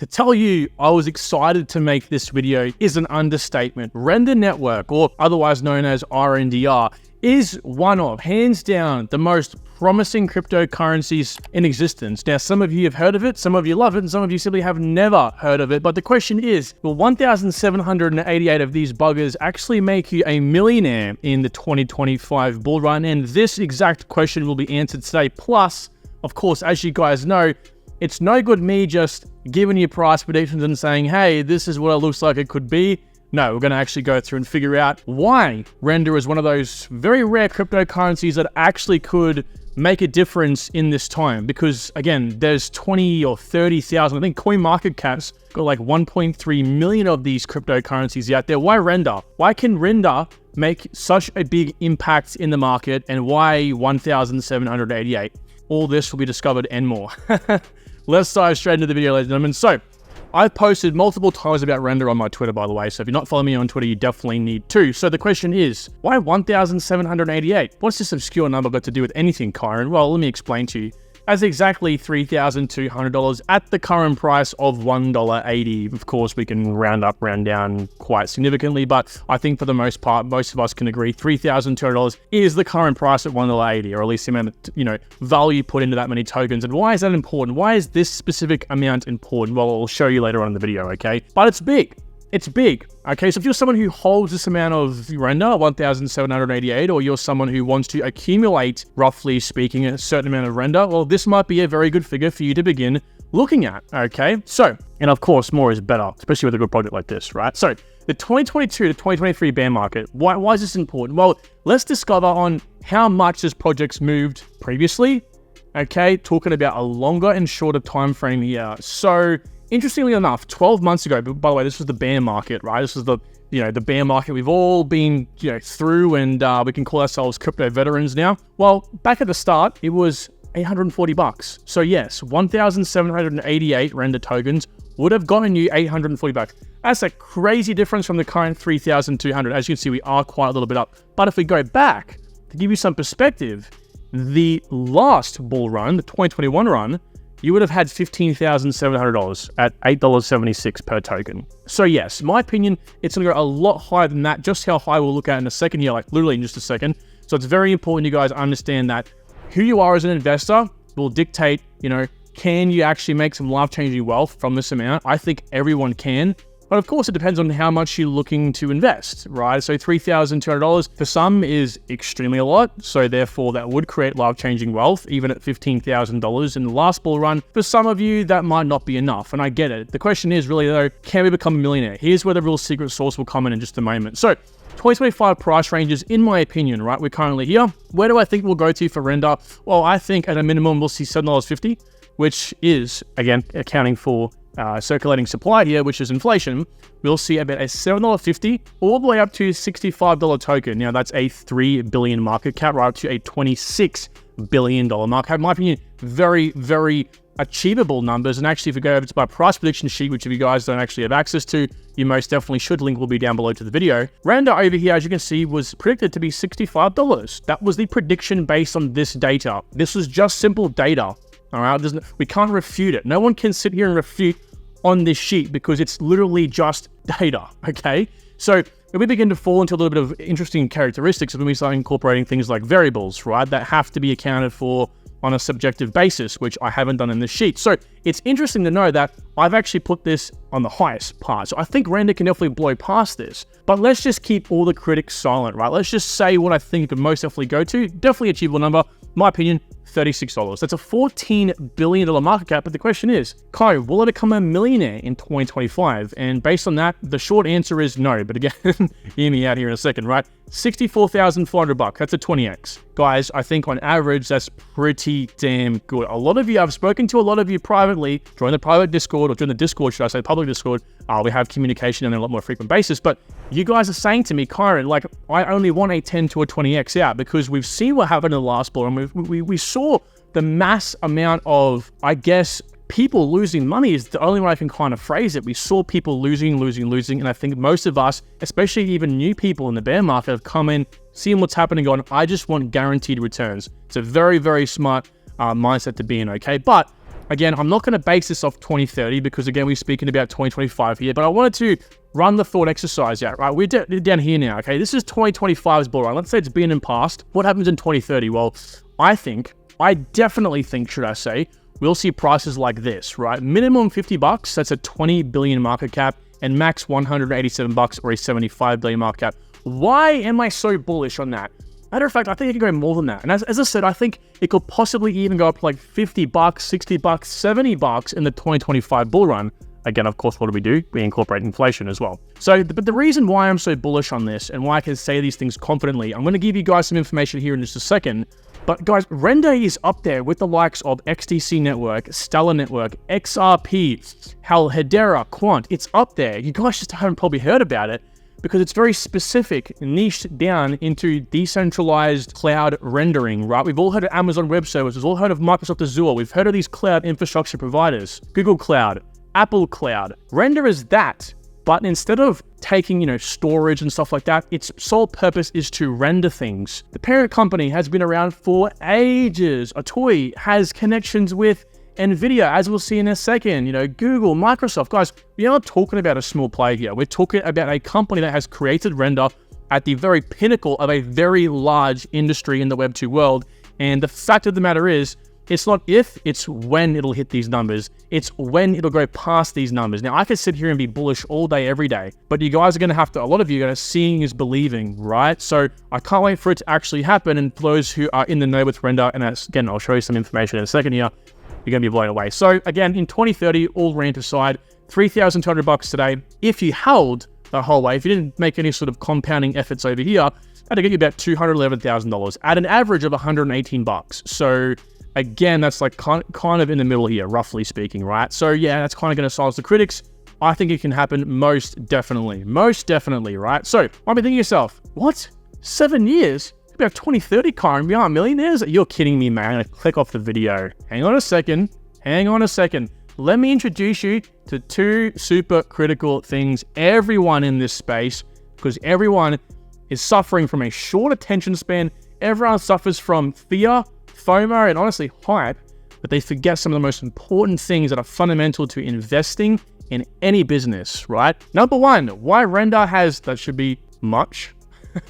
To tell you I was excited to make this video is an understatement. Render Network, or otherwise known as RNDR, is one of, hands down, the most promising cryptocurrencies in existence. Now, some of you have heard of it, some of you love it, and some of you simply have never heard of it. But the question is, will 1,788 of these buggers actually make you a millionaire in the 2025 bull run? And this exact question will be answered today. Plus, of course, as you guys know, it's no good me just giving you price predictions and saying, hey, this is what it looks like it could be. No, we're going to actually go through and figure out why Render is one of those very rare cryptocurrencies that actually could make a difference in this time. Because again, there's 20 or 30,000, I think CoinMarketCap's got like 1.3 million of these cryptocurrencies out there. Why Render? Why can Render make such a big impact in the market, and why 1,788? All this will be discovered and more. Let's dive straight into the video, ladies and gentlemen. So, I've posted multiple times about Render on my Twitter, by the way, so if you're not following me on Twitter, you definitely need to. So the question is, why 1,788? What's this obscure number got to do with anything, Kyron? Well, let me explain to you. That's exactly $3,200 at the current price of $1.80. Of course, we can round up, round down quite significantly, but I think for the most part, most of us can agree $3,200 is the current price at $1.80, or at least the amount of, value put into that many tokens. And why is that important? Why is this specific amount important? Well, I'll show you later on in the video, okay? But it's big. It's big, okay? So if you're someone who holds this amount of Render, 1,788, or you're someone who wants to accumulate, roughly speaking, a certain amount of Render, well, this might be a very good figure for you to begin looking at, okay? So, and of course, more is better, especially with a good project like this, right? So, the 2022 to 2023 bear market, why is this important? Well, let's discover on how much this project's moved previously, okay? Talking about a longer and shorter time frame here. So, interestingly enough, 12 months ago, by the way, this was the bear market, right? This was the, the bear market we've all been, through, and we can call ourselves crypto veterans now. Well, back at the start, it was $840. So yes, 1,788 Render tokens would have gotten you $840. That's a crazy difference from the current 3,200. As you can see, we are quite a little bit up. But if we go back, to give you some perspective, the last bull run, the 2021 run, you would have had $15,700 at $8.76 per token. So yes, in my opinion, it's gonna go a lot higher than that. Just how high we'll look at in a second here, like literally in just a second. So it's very important you guys understand that who you are as an investor will dictate, can you actually make some life-changing wealth from this amount? I think everyone can. But of course, it depends on how much you're looking to invest, right? So $3,200 for some is extremely a lot. So therefore, that would create life-changing wealth, even at $15,000 in the last bull run. For some of you, that might not be enough, and I get it. The question is really, though, can we become a millionaire? Here's where the real secret sauce will come in just a moment. So 2025 price ranges, in my opinion, right? We're currently here. Where do I think we'll go to for Render? Well, I think at a minimum, we'll see $7.50, which is, again, accounting for circulating supply here, which is inflation. We'll see about a $7.50 all the way up to $65 token. Now, that's a $3 billion market cap, right up to a $26 billion market cap. In my opinion, very, very achievable numbers. And actually, if we go over to my price prediction sheet, which if you guys don't actually have access to, you most definitely should. Link will be down below to the video. Render over here, as you can see, was predicted to be $65. That was the prediction based on this data. This was just simple data. All right, we can't refute it. No one can sit here and refute on this sheet because it's literally just data, okay? So if we begin to fall into a little bit of interesting characteristics, when we start incorporating things like variables, right, that have to be accounted for on a subjective basis, which I haven't done in this sheet. So it's interesting to know that I've actually put this on the highest part. So I think Render can definitely blow past this. But let's just keep all the critics silent, right? Let's just say what I think it could most definitely go to. Definitely achievable number. My opinion, $36. That's a $14 billion market cap. But the question is, Kai, will I become a millionaire in 2025? And based on that, the short answer is no. But again, hear me out here in a second, right? $64,400. That's a 20x. Guys, I think on average, that's pretty damn good. A lot of you, I've spoken to a lot of you privately, join the private Discord, or join the Discord, should I say, public Discord. We have communication on a lot more frequent basis. But you guys are saying to me, Kyron, like, I only want a 10 to a 20x out because we've seen what happened in the last bull, and we saw the mass amount of, I guess, people losing money is the only way I can kind of phrase it. We saw people losing, and I think most of us, especially even new people in the bear market, have come in, seen what's happening, gone, I just want guaranteed returns. It's a very, very smart mindset to be in, okay? But Again, I'm not going to base this off 2030 because, again, we're speaking about 2025 here, but I wanted to run the thought exercise out, right? We're down here now, okay? This is 2025's bull run. Let's say it's been in past. What happens in 2030? Well, I definitely think, should I say, we'll see prices like this, right? Minimum $50, that's a 20 billion market cap, and max $187 or a 75 billion market cap. Why am I so bullish on that? Matter of fact, I think it can go more than that. And as I said, I think it could possibly even go up to like $50, $60, $70 in the 2025 bull run. Again, of course, what do? We incorporate inflation as well. So, but the reason why I'm so bullish on this and why I can say these things confidently, I'm going to give you guys some information here in just a second. But guys, Render is up there with the likes of XDC Network, Stellar Network, XRP, Hedera, Quant. It's up there. You guys just haven't probably heard about it, because it's very specific, niched down into decentralized cloud rendering, right? We've all heard of Amazon Web Services, we've all heard of Microsoft Azure, we've heard of these cloud infrastructure providers, Google Cloud, Apple Cloud. Render is that, but instead of taking, storage and stuff like that, its sole purpose is to render things. The parent company has been around for ages. Atoi has connections with NVIDIA, as we'll see in a second, Google, Microsoft. Guys, we aren't talking about a small play here. We're talking about a company that has created Render at the very pinnacle of a very large industry in the Web 2 world. And the fact of the matter is, it's not if, it's when it'll hit these numbers. It's when it'll go past these numbers. Now, I could sit here and be bullish all day, every day, but you guys are going to have to, a lot of you are going to, seeing is believing, right? So I can't wait for it to actually happen. And for those who are in the know with Render, and again, I'll show you some information in a second here, you're going to be blown away. So again, in 2030, all rant aside, $3,200 today. If you held the whole way, if you didn't make any sort of compounding efforts over here, that'd get you about $211,000 at an average of $118. So again, that's like kind of in the middle here, roughly speaking, right? So yeah, that's kind of going to silence the critics. I think it can happen most definitely, right? So might be thinking to yourself, what? 7 years? We have 2030 car and we aren't millionaires? You're kidding me, man. I'm gonna click off the video. Hang on a second. Let me introduce you to two super critical things. Everyone in this space, because everyone is suffering from a short attention span. Everyone suffers from fear, FOMO, and honestly hype, but they forget some of the most important things that are fundamental to investing in any business, right? Number one, why Render has, that should be much,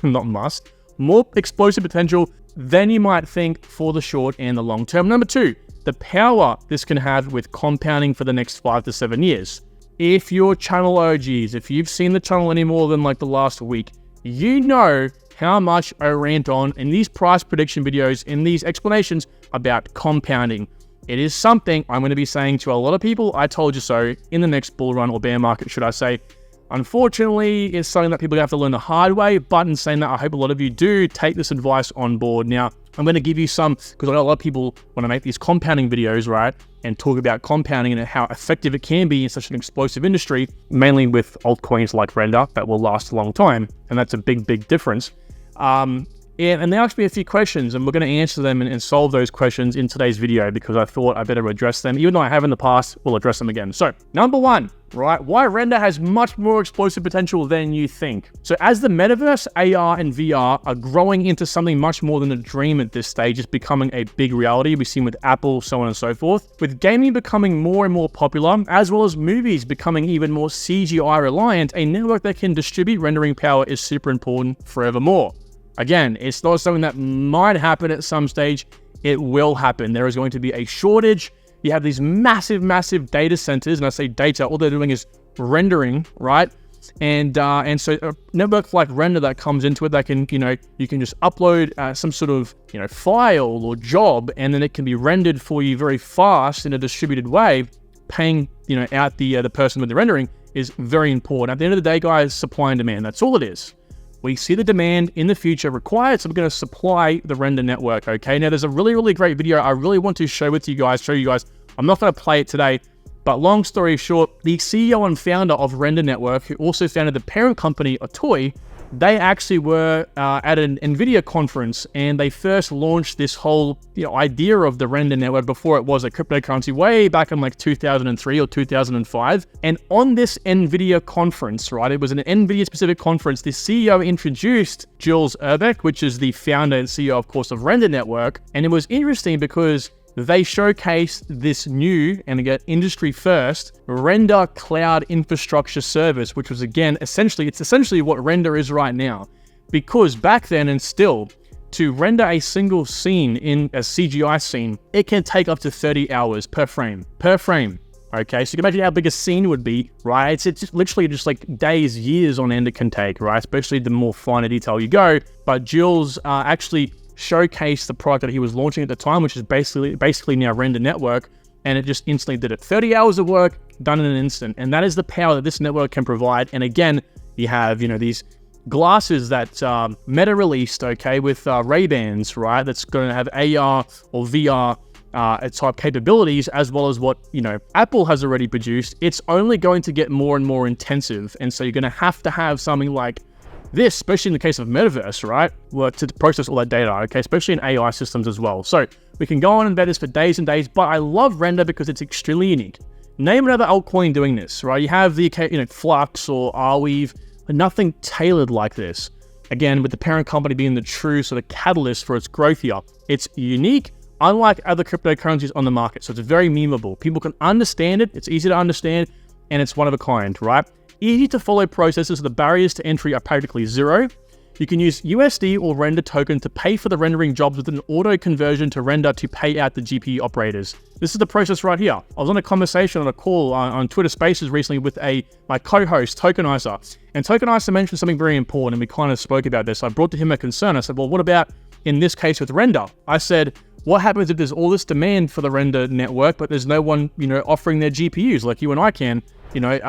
not must, more explosive potential than you might think for the short and the long term. Number two, the power this can have with compounding for the next 5 to 7 years. If you're channel OGs, if you've seen the channel any more than like the last week, you know how much I rant on in these price prediction videos, in these explanations about compounding. It is something I'm going to be saying to a lot of people, I told you so, in the next bull run or bear market, should I say. Unfortunately, it's something that people have to learn the hard way, but in saying that, I hope a lot of you do take this advice on board. Now, I'm going to give you some, because I know a lot of people want to make these compounding videos, right, and talk about compounding and how effective it can be in such an explosive industry, mainly with altcoins like Render that will last a long time, and that's a big, big difference. And they asked me a few questions, and we're going to answer them and solve those questions in today's video, because I thought I better address them. Even though I have in the past, we'll address them again. So, number one, right, why Render has much more explosive potential than you think. So as the metaverse, AR, and VR are growing into something much more than a dream at this stage, it's becoming a big reality. We've seen with Apple, so on and so forth. With gaming becoming more and more popular, as well as movies becoming even more CGI reliant, a network that can distribute rendering power is super important forevermore. Again, it's not something that might happen at some stage. It will happen. There is going to be a shortage. You have these massive, massive data centers, and I say data, all they're doing is rendering, right? And so a network like Render that comes into it, that can, you can just upload some sort of, file or job, and then it can be rendered for you very fast in a distributed way, paying, out the person with the rendering is very important. At the end of the day, guys, supply and demand, that's all it is. We see the demand in the future required, so we're going to supply the Render network, okay? Now, there's a really, really great video I really want to show you guys. I'm not going to play it today, but long story short, the CEO and founder of Render Network, who also founded the parent company, Atoi, they actually were at an NVIDIA conference, and they first launched this whole idea of the Render Network before it was a cryptocurrency way back in like 2003 or 2005. And on this NVIDIA conference, right, it was an NVIDIA specific conference, the CEO introduced Jules Urbeck, which is the founder and CEO, of course, of Render Network. And it was interesting because they showcased this new and again industry first Render Cloud Infrastructure Service, which was again essentially what Render is right now. Because back then and still, to render a single scene in a CGI scene, it can take up to 30 hours per frame. Okay, so you can imagine how big a scene would be, right? It's just literally just like days, years on end it can take, right? Especially the more finer detail you go. But Jules actually showcased the product that he was launching at the time, which is basically now Render Network, and it just instantly did it. 30 hours of work done in an instant, and that is the power that this network can provide. And again, you have these glasses that Meta released, okay, with Ray-Bans, right? That's going to have AR or VR type capabilities, as well as what Apple has already produced. It's only going to get more and more intensive, and so you're going to have something like this, especially in the case of Metaverse, right? Well, to process all that data, okay, especially in AI systems as well. So we can go on and embed this for days and days, but I love Render because it's extremely unique. Name another altcoin doing this, right? You have the Flux or Arweave, but nothing tailored like this. Again, with the parent company being the true sort of catalyst for its growth here. It's unique, unlike other cryptocurrencies on the market. So it's very memeable. People can understand it. It's easy to understand, and it's one of a kind, right? Easy to follow processes, so the barriers to entry are practically zero. You can use USD or Render token to pay for the rendering jobs with an auto conversion to Render to pay out the GPU operators. This is the process right here. I was on a conversation on a call on Twitter Spaces recently with my co-host, Tokenizer. And Tokenizer mentioned something very important, and we kind of spoke about this. I brought to him a concern. I said, well, what about in this case with Render? I said, what happens if there's all this demand for the Render network, but there's no one, offering their GPUs like you and I can,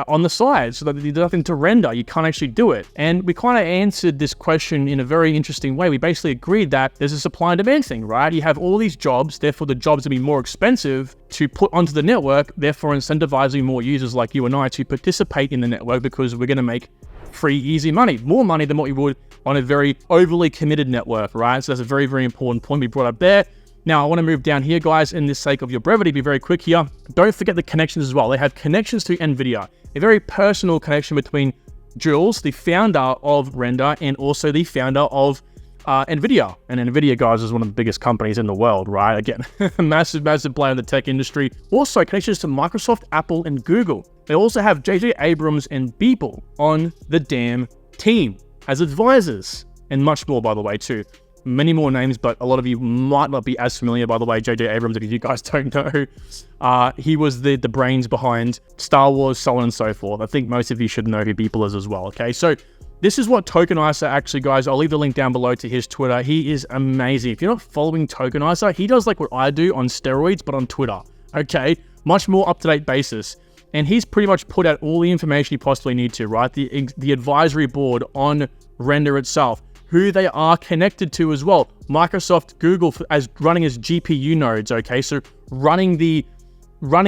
on the side, so that there's nothing to render. You can't actually do it. And we kind of answered this question in a very interesting way. We basically agreed that there's a supply and demand thing, right? You have all these jobs, therefore the jobs will be more expensive to put onto the network, therefore incentivizing more users like you and I to participate in the network, because we're going to make free, easy money, more money than what we would on a very overly committed network, right? So that's a very, very important point we brought up there. Now, I want to move down here, guys, in the sake of your brevity, be very quick here. Don't forget the connections as well. They have connections to NVIDIA, a very personal connection between Jules, the founder of Render, and also the founder of NVIDIA. And NVIDIA, guys, is one of the biggest companies in the world, right? Again, massive player in the tech industry. Also, connections to Microsoft, Apple, and Google. They also have JJ Abrams and Beeple on the damn team as advisors, and much more, by the way, too. Many more names, but a lot of you might not be as familiar, by the way, JJ Abrams, if you guys don't know. He was the brains behind Star Wars, so on and so forth. I think most of you should know who Beeple is as well, okay? So this is what Tokenizer actually, guys, I'll leave the link down below to his Twitter. He is amazing. If you're not following Tokenizer, he does like what I do on steroids, but on Twitter, okay? Much more up-to-date basis. And he's pretty much put out all the information you possibly need to, right? The advisory board on Render itself, who they are connected to as well. Microsoft, Google as running as GPU nodes, okay? So running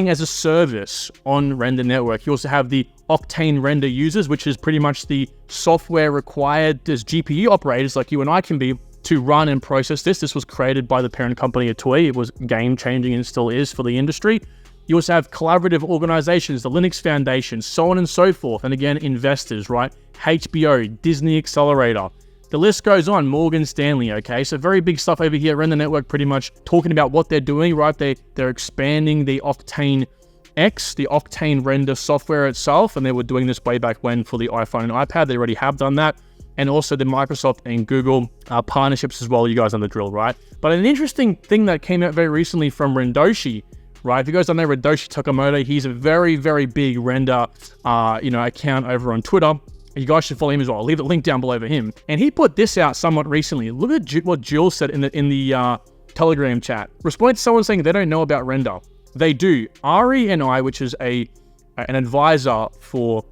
as a service on Render Network. You also have the Octane Render users, which is pretty much the software required as GPU operators like you and I can be to run and process this. This was created by the parent company Atoy. It was game-changing and still is for the industry. You also have collaborative organizations, the Linux Foundation, so on and so forth. And again, investors, right? HBO, Disney Accelerator. The list goes on, Morgan Stanley, okay? So very big stuff over here. Render Network pretty much talking about what they're doing, right? They're expanding the Octane X, the Octane Render software itself, and they were doing this way back when for the iPhone and iPad. They already have done that. And also the Microsoft and Google partnerships as well. You guys know the drill, right? But an interesting thing that came out very recently from Rendoshi, right? If you guys don't know Rendoshi Takamoto, he's a very, very big Render, account over on Twitter. You guys should follow him as well. I'll leave the link down below for him. And he put this out somewhat recently. Look at what Jules said in the Telegram chat. Responding to someone saying they don't know about Render. They do. Ari and I, which is an advisor for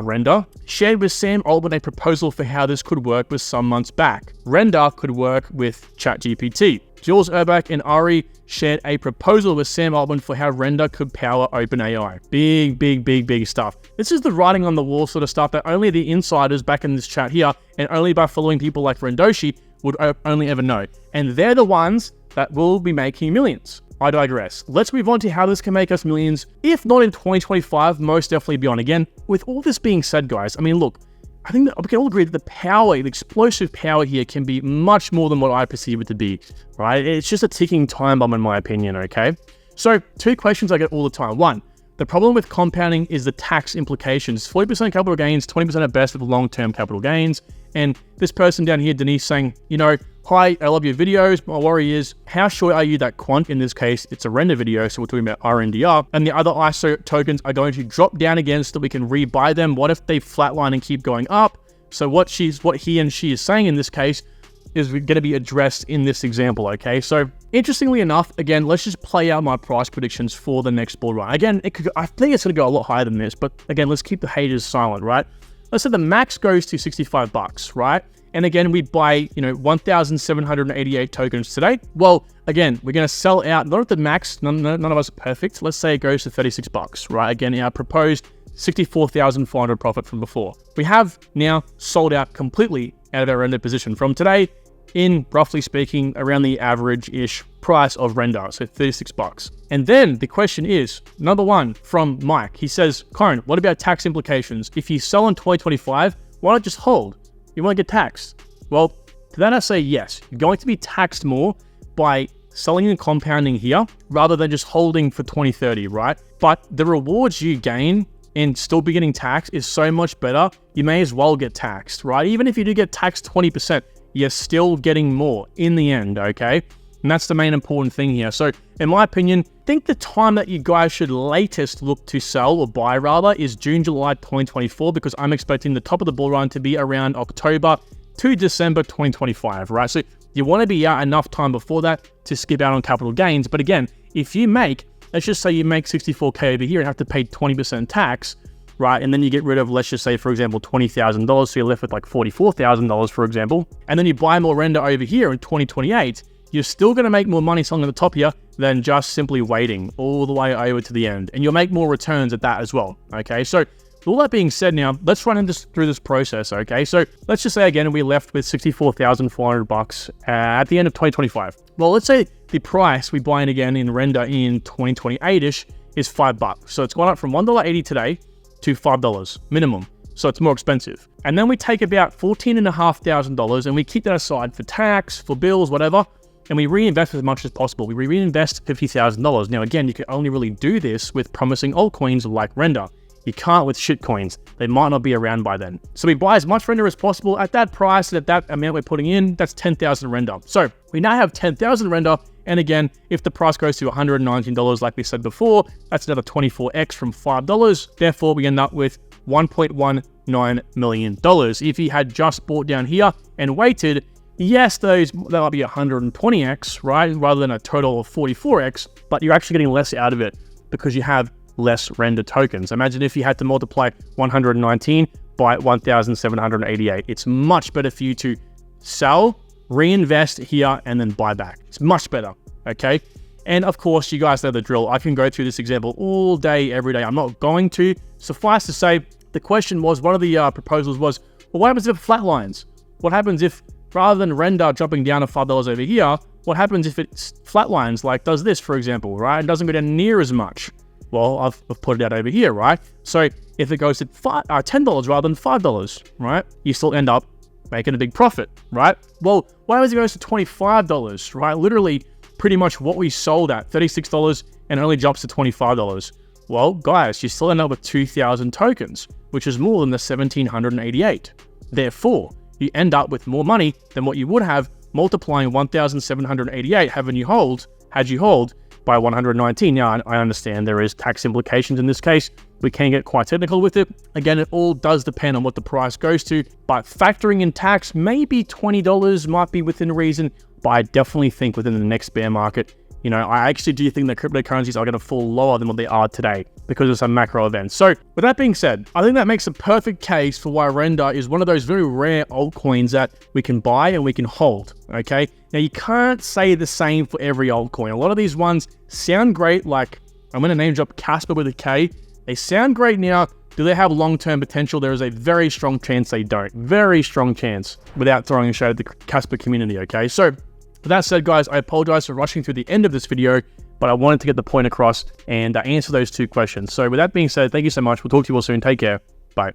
Render, shared with Sam Altman a proposal for how this could work with some months back. Render could work with ChatGPT. Jules Urbach and Ari shared a proposal with Sam Altman for how Render could power OpenAI. Big stuff. This is the writing on the wall sort of stuff that only the insiders back in this chat here, and only by following people like Rendoshi, would only ever know. And they're the ones that will be making millions. I digress. Let's move on to how this can make us millions, if not in 2025, most definitely beyond. Again, with all this being said, guys, I mean, look, I think that we can all agree that the power, the explosive power here can be much more than what I perceive it to be, right? It's just a ticking time bomb in my opinion, okay? So 2 questions I get all the time. 1, the problem with compounding is the tax implications. 40% capital gains, 20% at best of the long-term capital gains. And this person down here, Denise, saying, you know, hi, I love your videos. My worry is, how sure are you that quant, in this case, it's a render video, so we're talking about RNDR, and the other ISO tokens are going to drop down again so that we can rebuy them? What if they flatline and keep going up? So what he and she is saying in this case is going to be addressed in this example, okay? So interestingly enough, again, let's just play out my price predictions for the next bull run. Again, I think it's going to go a lot higher than this, but again, let's keep the haters silent, right? Let's say the max goes to $65, right? And again, we buy, 1,788 tokens today. Well, again, we're going to sell out, not at the max, none of us are perfect. Let's say it goes to $36, right? Again, our proposed 64,400 profit from before. We have now sold out completely out of our render position from today in, roughly speaking, around the average-ish price of render, so $36. And then the question is, number 1 from Mike, he says, Corin, what about tax implications? If you sell in 2025, why not just hold? You want to get taxed? Well, to that I say yes. You're going to be taxed more by selling and compounding here rather than just holding for 2030, right? But the rewards you gain and still be getting taxed is so much better, you may as well get taxed, right? Even if you do get taxed 20%, you're still getting more in the end, okay? And that's the main important thing here. So in my opinion, I think the time that you guys should latest look to sell or buy rather is June, July 2024, because I'm expecting the top of the bull run to be around October to December 2025, right? So you want to be out enough time before that to skip out on capital gains. But again, if you make, let's just say you make 64K over here and have to pay 20% tax, right? And then you get rid of, let's just say, for example, $20,000. So you're left with like $44,000, for example. And then you buy more render over here in 2028. You're still going to make more money selling at the top here than just simply waiting all the way over to the end. And you'll make more returns at that as well, okay? So with all that being said now, let's run through this process, okay? So let's just say, again, we're left with $64,400 at the end of 2025. Well, let's say the price we buy in again in render in 2028-ish is $5. So it's gone up from $1.80 today to $5 minimum. So it's more expensive. And then we take about $14,500 and we keep that aside for tax, for bills, whatever, and we reinvest as much as possible. We reinvest $50,000. Now, again, you can only really do this with promising altcoins like Render. You can't with shit coins. They might not be around by then. So we buy as much Render as possible at that price, and at that amount we're putting in, that's 10,000 Render. So we now have 10,000 Render. And again, if the price goes to $119, like we said before, that's another 24x from $5. Therefore, we end up with $1.19 million. If you had just bought down here and waited, yes, that might be 120x, right? Rather than a total of 44x, but you're actually getting less out of it because you have less render tokens. Imagine if you had to multiply 119 by 1,788. It's much better for you to sell, reinvest here, and then buy back. It's much better, okay? And of course, you guys know the drill. I can go through this example all day, every day. I'm not going to. Suffice to say, the question was, one of the proposals was, well, what happens if it flatlines? What happens if, rather than render jumping down to $5 over here, what happens if it flatlines, like does this, for example, right? It doesn't go down near as much. Well, I've put it out over here, right? So if it goes to $10 rather than $5, right? You still end up making a big profit, right? Well, what happens if it goes to $25, right? Literally pretty much what we sold at, $36, and only jumps to $25. Well, guys, you still end up with 2,000 tokens, which is more than the 1,788. Therefore, you end up with more money than what you would have multiplying 1,788 had you hold by 119. Now, I understand there is tax implications in this case. We can get quite technical with it. Again, it all does depend on what the price goes to, but factoring in tax, maybe $20 might be within reason, but I definitely think within the next bear market, I actually do think that cryptocurrencies are going to fall lower than what they are today because of some macro events. So with that being said, I think that makes a perfect case for why Render is one of those very rare altcoins that we can buy and we can hold, okay? Now, you can't say the same for every altcoin. A lot of these ones sound great, like I'm going to name drop Casper with a K. They sound great now. Do they have long-term potential? There is a very strong chance they don't. Very strong chance, without throwing a shade at the Casper community, okay? So with that said, guys, I apologize for rushing through the end of this video, but I wanted to get the point across and answer those 2 questions. So with that being said, thank you so much. We'll talk to you all soon. Take care. Bye.